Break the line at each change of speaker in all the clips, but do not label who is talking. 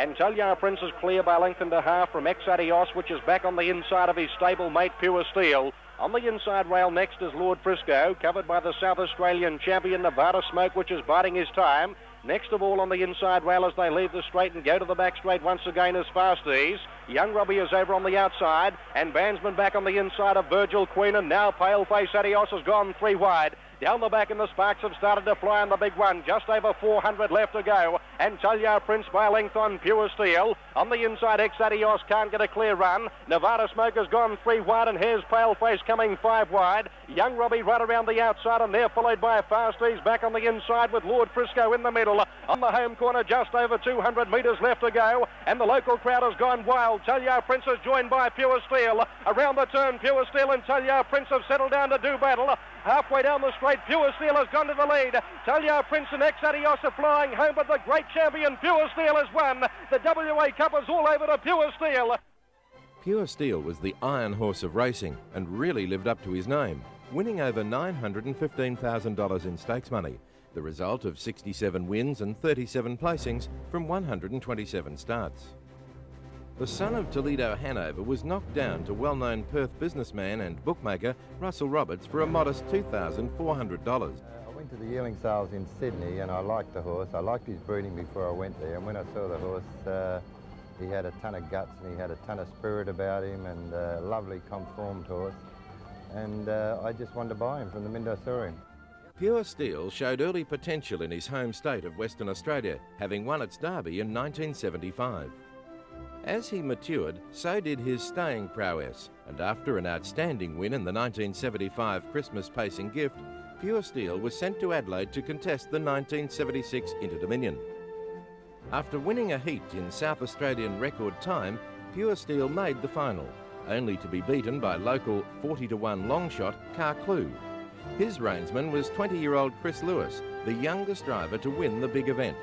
And Talia Prince is clear by length and a half from Adios, which is back on the inside of his stable mate Pure Steel. On the inside rail next is Lord Frisco, covered by the South Australian champion Nevada Smoke, which is biding his time. Next of all on the inside rail as they leave the straight and go to the back straight once again is Fasties. Young Robbie is over on the outside, and Bandsman back on the inside of Virgil Queen, and now Paleface Adios has gone 3 wide. Down the back and the sparks have started to fly on the big one. Just over 400 left to go. And Talia Prince by length on Pure Steel. On the inside, Adios can't get a clear run. Nevada Smoke has gone 3 wide, and here's Paleface coming 5 wide. Young Robbie right around the outside, and they're followed by Fasties back on the inside with Lord Frisco in the middle. On the home corner, just over 200 metres left to go. And the local crowd has gone wild. Talia Prince is joined by Pure Steel. Around the turn, Pure Steel and Talia Prince have settled down to do battle. Halfway down the straight, Pure Steel has gone to the lead. Talia Prince and Adios are flying home, but the great champion Pure Steel has won. The WA Cup is all over to Pure Steel.
Pure Steel was the iron horse of racing and really lived up to his name, winning over $915,000 in stakes money, the result of 67 wins and 37 placings from 127 starts. The son of Toledo Hanover was knocked down to well-known Perth businessman and bookmaker Russell Roberts for a modest $2,400.
I went to the yearling sales in Sydney and I liked the horse. I liked his breeding before I went there, and when I saw the horse, he had a ton of guts and he had a ton of spirit about him, and a lovely conformed horse, and I just wanted to buy him from the minute I saw him.
Pure Steel showed early potential in his home state of Western Australia, having won its Derby in 1975. As he matured, so did his staying prowess, and after an outstanding win in the 1975 Christmas Pacing Gift, Pure Steel was sent to Adelaide to contest the 1976 Inter-Dominion. After winning a heat in South Australian record time, Pure Steel made the final, only to be beaten by local 40-to-1 long shot Carclue. His reinsman was 20-year-old Chris Lewis, the youngest driver to win the big event.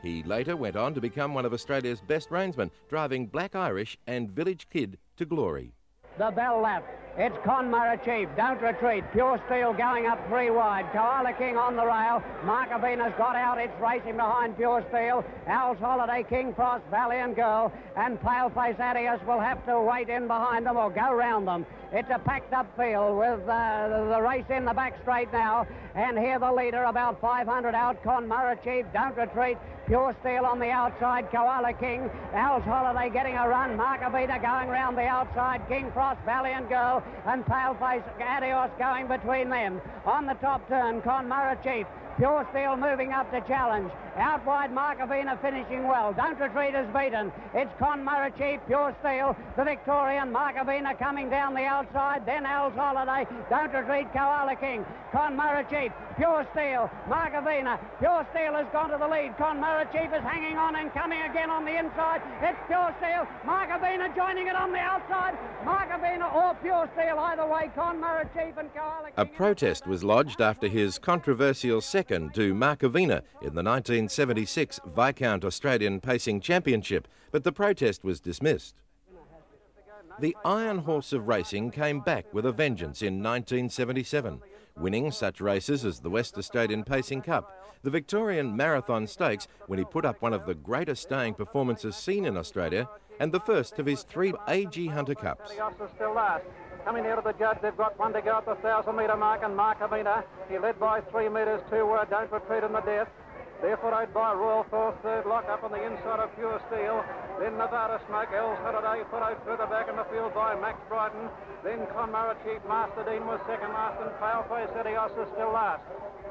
He later went on to become one of Australia's best reinsmen, driving Black Irish and Village Kid to glory.
The bell lap. It's Conmurra Chief. Don't retreat. Pure Steel going up 3 wide. Koala King on the rail. Markavina's got out. It's racing behind Pure Steel. Owl's Holiday, King Frost, Valiant Girl, and Paleface Adios will have to wait in behind them or go round them. It's a packed-up field with the race in the back straight now. And here the leader, about 500 out, Conmurra Chief. Don't retreat. Pure Steel on the outside, Koala King. Owl's Holiday getting a run. Markavina going round the outside. King Frost, Valiant Girl, and Paleface Adios going between them. On the top turn, Conmurra Chief. Pure Steel moving up to challenge. Out wide, Markavina finishing well. Don't Retreat is beaten. It's Conmurra Chief, Pure Steel, the Victorian. Markavina coming down the outside. Then Owl's Holiday. Don't Retreat, Koala King. Conmurra Chief, Pure Steel, Markavina. Pure Steel has gone to the lead. Conmurra Chief is hanging on and coming again on the inside. It's Pure Steel. Markavina joining it on the outside. Markavina or Pure Steel, either way. Conmurra Chief and Koala King.
A protest was lodged after his controversial second to Markavina in the 1976 Viscount Australian Pacing Championship, but the protest was dismissed. The Iron Horse of racing came back with a vengeance in 1977, winning such races as the West Australian Pacing Cup, the Victorian Marathon Stakes when he put up one of the greatest staying performances seen in Australia, and the first of his 3 A.G. Hunter Cups.
Still last. Coming out of the judge, they've got one to go at the 1,000-metre mark, and Markavina, he led by 3 metres to Don't Retreat in the death. Therefore, I'd buy Royal Force, third lock up on the inside of Pure Steel. Then Nevada Smoke, Owl's Holiday, followed further back in the field by Max Brighton. Then Conmurra Chief, Master Dean was second last, and Paleface Adios is still last.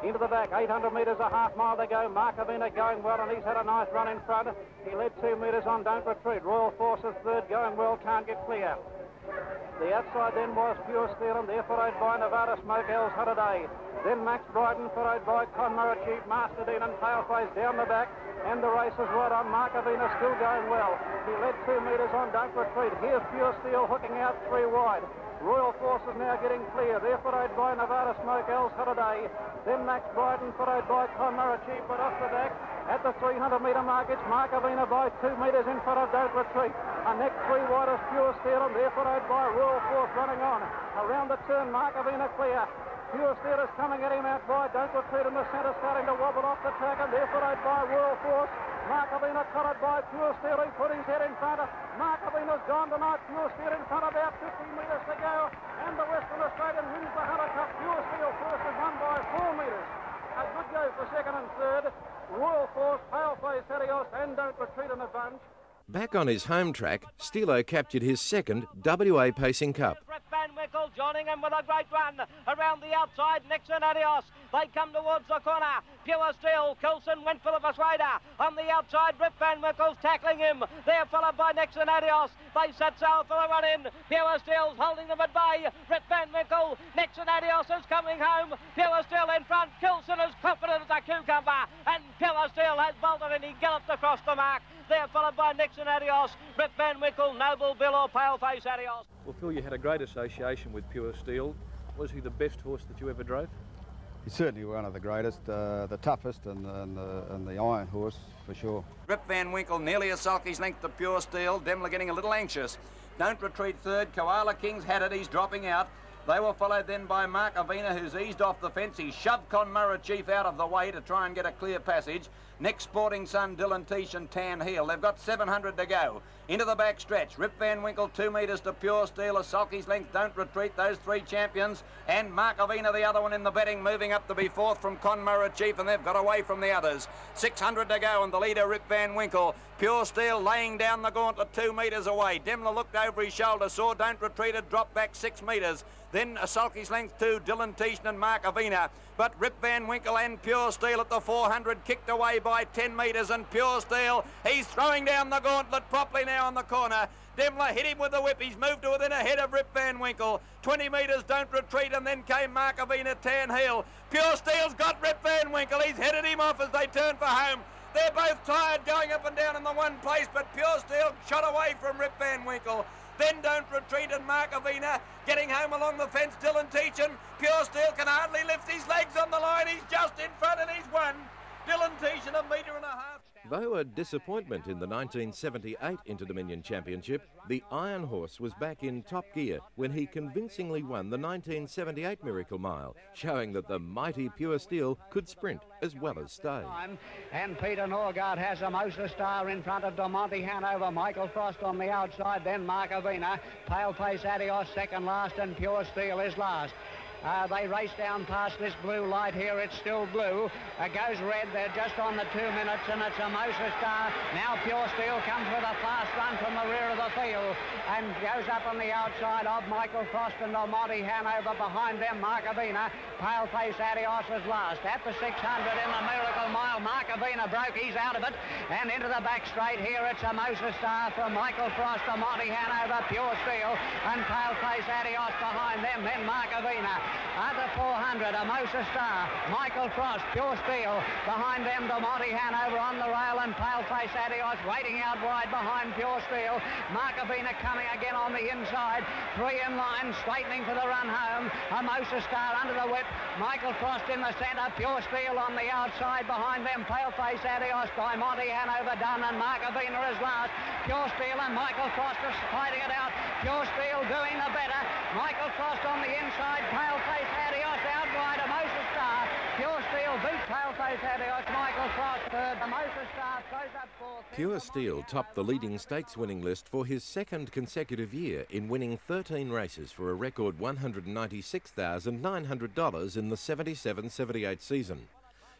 Into the back, 800 metres, a half mile to go. Markavina going well, and he's had a nice run in front. He led 2 metres on Don't Retreat. Royal Force is third, going well, can't get clear. The outside then was Pure Steel, and therefore I'd buy Nevada Smoke, Owl's Holiday. Then Max Brighton, followed by Conmurra Chief, Master Dean and Paleface down the back. And the race is right on. Markavina still going well. He led 2 metres on Don't Retreat. Here's Pure Steel hooking out 3 wide. Royal Force is now getting clear. Therefore I'd buy Nevada Smoke, Owl's Holiday. Then Max Brighton, followed by Conmurra Chief, but off the back. At the 300-metre mark, it's Markavina by 2 metres in front of Don't Retreat. A neck 3 wide is Pure Steel, and therefore I'd buy Royal Force running on. Around the turn, Markavina clear. Pure Steel is coming at him out wide. Don't Retreat in the centre, starting to wobble off the track, and therefore I'd buy Royal Force. Markavina caught it by Pure Steel. He put his head in front of. Markavina's gone tonight. Pure Steel in front, about 50 metres to go. And the Western Australian wins the Hunter Cup. Pure Steel first is won by 4 metres. A good go for second and third. Royal Force, Paleface, Helios, and Don't Retreat in a bunch.
Back on his home track, Steelo captured his second WA Pacing Cup.
Van Wickle joining him with a great run around the outside. Nixon Adios. They come towards the corner. Pure Steel. Coulson went for the persuader. On the outside, Rip Van Wickle's tackling him. They're followed by Nixon Adios. They set sail for the run in. Pure Steel's holding them at bay. Rip Van Wickle. Nixon Adios is coming home. Pure Steel in front. Coulson is confident as a cucumber. And Pure Steel has bolted and he galloped across the mark. They're followed by Nixon Adios, Rip Van Wickle, Noble Bill or Paleface Adios.
Well, Phil, you had a great association with Pure Steel. Was he the best horse that you ever drove?
He's certainly one of the greatest, the toughest and the iron horse, for sure.
Rip Van Winkle nearly a sulky's length to Pure Steel. Demmler getting a little anxious. Don't Retreat third. Koala King's had it. He's dropping out. They were followed then by Mark Avina, who's eased off the fence. He shoved Conmurra Chief out of the way to try and get a clear passage. Next, Sporting Son, Dylan Teach and Tan Heel. They've got 700 to go. Into the back stretch. Rip Van Winkle, 2 metres to Pure Steel. A sulky's length, Don't Retreat, those 3 champions. And Mark Avina, the other one in the betting, moving up to be 4th from Conmurra Chief, and they've got away from the others. 600 to go, and the leader, Rip Van Winkle. Pure Steel laying down the gauntlet 2 metres away. Demmler looked over his shoulder, saw Don't Retreat had dropped back 6 metres. Then a sulky's length to Dylan Teachin and Mark Avina. But Rip Van Winkle and Pure Steel at the 400, kicked away by 10 metres, and Pure Steel, he's throwing down the gauntlet properly now on the corner. Demmler hit him with the whip. He's moved to within a head of Rip Van Winkle. 20 metres, Don't Retreat, and then came Mark Avina, Tan Heel. Pure Steel's got Rip Van Winkle. He's headed him off as they turn for home. They're both tired going up and down in the one place, but Pure Steel shot away from Rip Van Winkle. Then Don't Retreat and Mark Avina getting home along the fence. Dylan Teachin. Pure Steel can hardly lift his legs on the line. He's just in front and he's won. Dylan Teachin, 1.5 metres.
Though a disappointment in the 1978 Inter-Dominion Championship, the Iron Horse was back in top gear when he convincingly won the 1978 Miracle Mile, showing that the mighty Pure Steel could sprint as well as stay.
And Peter Norgard has a Mosa Star in front of Monte Hanover, Michael Frost on the outside, then Mark Avina, Paleface Adios second last, and Pure Steel is last. They race down past this blue light here. It's still blue. It goes red. They're just on the 2 minutes, and it's a Mosa Star. Now Pure Steel comes with a fast run from the rear of the field and goes up on the outside of Michael Frost and Monte Hanover. Behind them, Mark Avina. Paleface Adios is last. At the 600 in the Miracle Mile, Mark Avina broke. He's out of it. And into the back straight here, it's a Mosa Star from Michael Frost, Monte Hanover, Pure Steel, and Paleface Adios behind them. Then Mark Avina. At the 400, a Mosa Star, Michael Frost, Pure Steel, behind them Monte Hanover on the rail, and Paleface Adios waiting out wide behind Pure Steel. Mark Avina coming again on the inside, 3 in line, straightening for the run home. A Mosa Star under the whip, Michael Frost in the centre, Pure Steel on the outside, behind them Paleface Adios by Monte Hanover done, and Mark Avina is last. Pure Steel and Michael Frost are fighting it out. Pure Steel doing the better. Michael Frost on the inside, Paleface Adios out wide, a Mosa Star. Pure Steel beats Paleface Adios, Michael Frost third. The Mosa Star throws up fourth.
Pure Steel topped the leading stakes winning list for his second consecutive year in winning 13 races for a record $196,900 in the 77-78 season.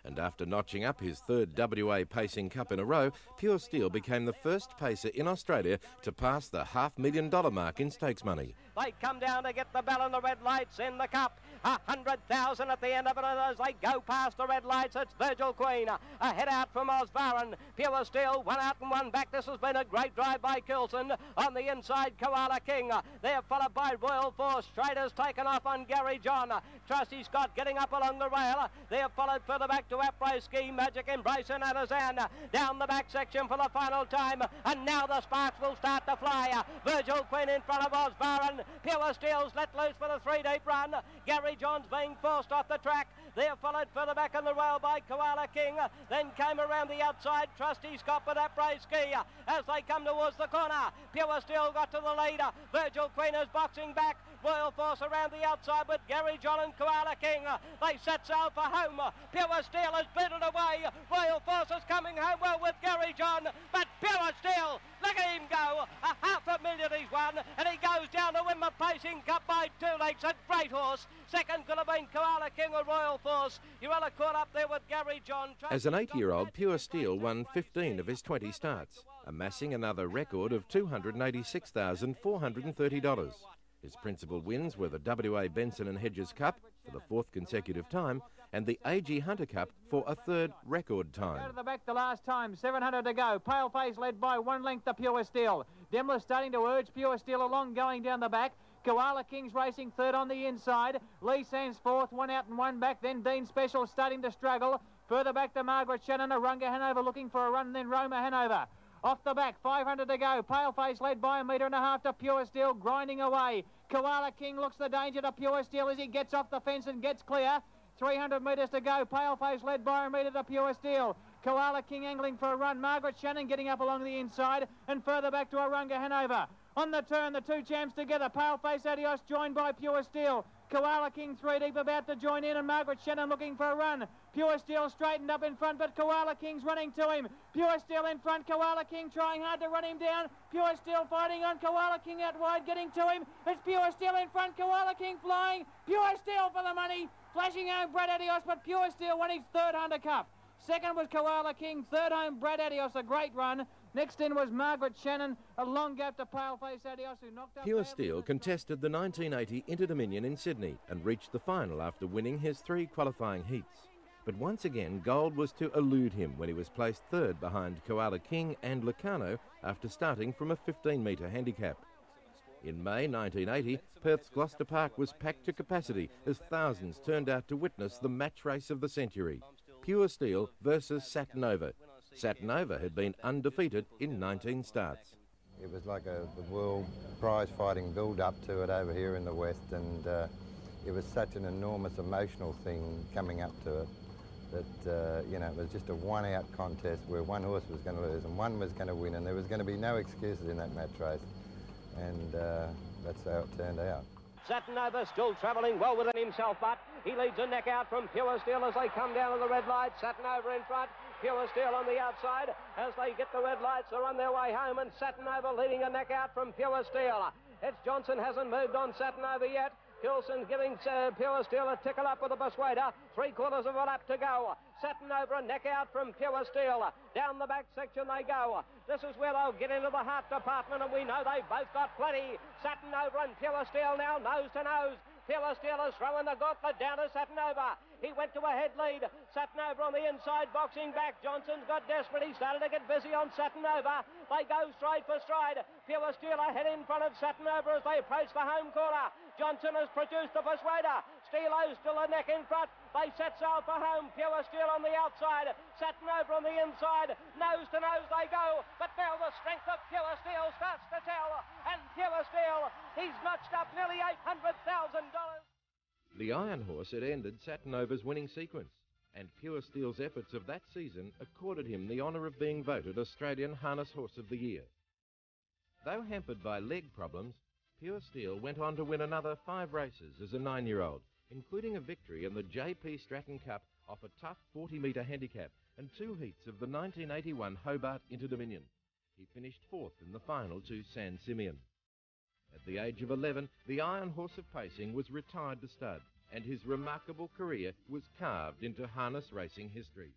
And after notching up his third WA Pacing Cup in a row, Pure Steel became the first pacer in Australia to pass the $500,000 mark in stakes money.
They come down to get the bell and the red lights in the cup. 100,000 at the end of it, and as they go past the red lights, it's Virgil Queen. A head out from Osvaran. Pure Steel, 1 out and 1 back. This has been a great drive by Coulson. On the inside, Koala King. They're followed by Royal Force. Strader's taken off on Gary John. Trusty Scott getting up along the rail. They're followed further back to Après Ski, Magic Embrace and Artisan. Down the back section for the final time, and now the sparks will start to fly. Virgil Queen in front of Osvaran. Pure Steel's let loose for the 3 deep run. Gary John's being forced off the track. There followed further back on the rail by Koala King. Then came around the outside Trusty Scott with that brave ski. As they come towards the corner, Pure Steel got to the lead. Virgil Queen is boxing back. Royal Force around the outside with Gary John and Koala King. They set sail for home. Pure Steel has beaten away. Royal Force is coming home well with Gary John, but Pure Steel, look at him go. $500,000 he's won, and he goes down to win the Pacing Cup by 2 lengths. A great horse. Second could have been Koala King or Royal Force. You rather caught up there with Gary John.
As an 8-year-old, Pure Steel won 15 of his 20 starts, amassing another record of $286,430. His principal wins were the WA Benson and Hedges Cup for the 4th consecutive time and the A.G. Hunter Cup for a 3rd record time.
Go to the back the last time, 700 to go. Paleface led by 1 length to Pure Steel. Demmler starting to urge Pure Steel along, going down the back. Koala King's racing 3rd on the inside. Lee Sands 4th, 1 out and 1 back. Then Dean Special starting to struggle. Further back to Margaret Shannon, Arunga Hanover looking for a run, and then Roma Hanover. Off the back, 500 to go. Paleface led by 1.5 metres to Pure Steel, grinding away. Koala King looks the danger to Pure Steel as he gets off the fence and gets clear. 300 metres to go. Paleface led by 1 metre to Pure Steel. Koala King angling for a run. Margaret Shannon getting up along the inside and further back to Arunga Hanover. On the turn, the 2 champs together. Paleface Adios joined by Pure Steel. Koala King 3 deep about to join in, and Margaret Shannon looking for a run. Pure Steel straightened up in front, but Koala King's running to him. Pure Steel in front, Koala King trying hard to run him down. Pure Steel fighting on, Koala King out wide, getting to him. It's Pure Steel in front, Koala King flying. Pure Steel for the money. Flashing home Brad Adios, but Pure Steel won his 3rd Hunter Cup. Second was Koala King, 3rd home Brad Adios, a great run. Next in was Margaret Shannon, a long gap to Paleface Adios, who knocked up...
Pure Steel contested the 1980 Inter-Dominion in Sydney and reached the final after winning his 3 qualifying heats. But once again, gold was to elude him when he was placed 3rd behind Koala King and Lucano after starting from a 15-metre handicap. In May 1980, Perth's Gloucester Park was packed to capacity as thousands turned out to witness the match race of the century, Pure Steel versus Satinover. Satinover had been undefeated in 19 starts.
It was like the world prize fighting build-up to it over here in the West, and it was such an enormous emotional thing coming up to it that, you know, it was just a one-out contest where one horse was going to lose and one was going to win, and there was going to be no excuses in that match race, and that's how it turned out.
Satinover still travelling well within himself, but he leads a neck out from Pure Steel as they come down to the red light. Satinover in front, Pure Steel on the outside. As they get the red lights, they're on their way home, and Satinover leading a neck out from Pure Steel. It's Johnson hasn't moved on Satinover yet. Coulson giving Pure Steel a tickle up with a persuader. 3/4 of a lap to go. Satinover a neck out from Pure Steel. Down the back section they go. This is where they'll get into the heart department, and we know they've both got plenty. Satinover and Pure Steel now nose to nose. Pure Steel is throwing the gauntlet down to Satinover. He went to a head lead. Satinover on the inside, boxing back. Johnson's got desperate. He started to get busy on Satinover. They go stride for stride. Pure Steel ahead in front of Satinover as they approach the home corner. Johnson has produced the persuader. Steelo's still a neck in front. They set sail for home. Pure Steel on the outside. Satinover on the inside. Nose to nose they go. But now the strength of Pure Steel starts to tell. And Pure Steel, he's notched up nearly $800,000.
The Iron Horse had ended Satinover's winning sequence, and Pure Steel's efforts of that season accorded him the honour of being voted Australian Harness Horse of the Year. Though hampered by leg problems, Pure Steel went on to win another 5 races as a 9-year-old, including a victory in the J.P. Stratton Cup off a tough 40-metre handicap and 2 heats of the 1981 Hobart Inter-Dominion. He finished 4th in the final to San Simeon. At the age of 11, the Iron Horse of Pacing was retired to stud, and his remarkable career was carved into harness racing history.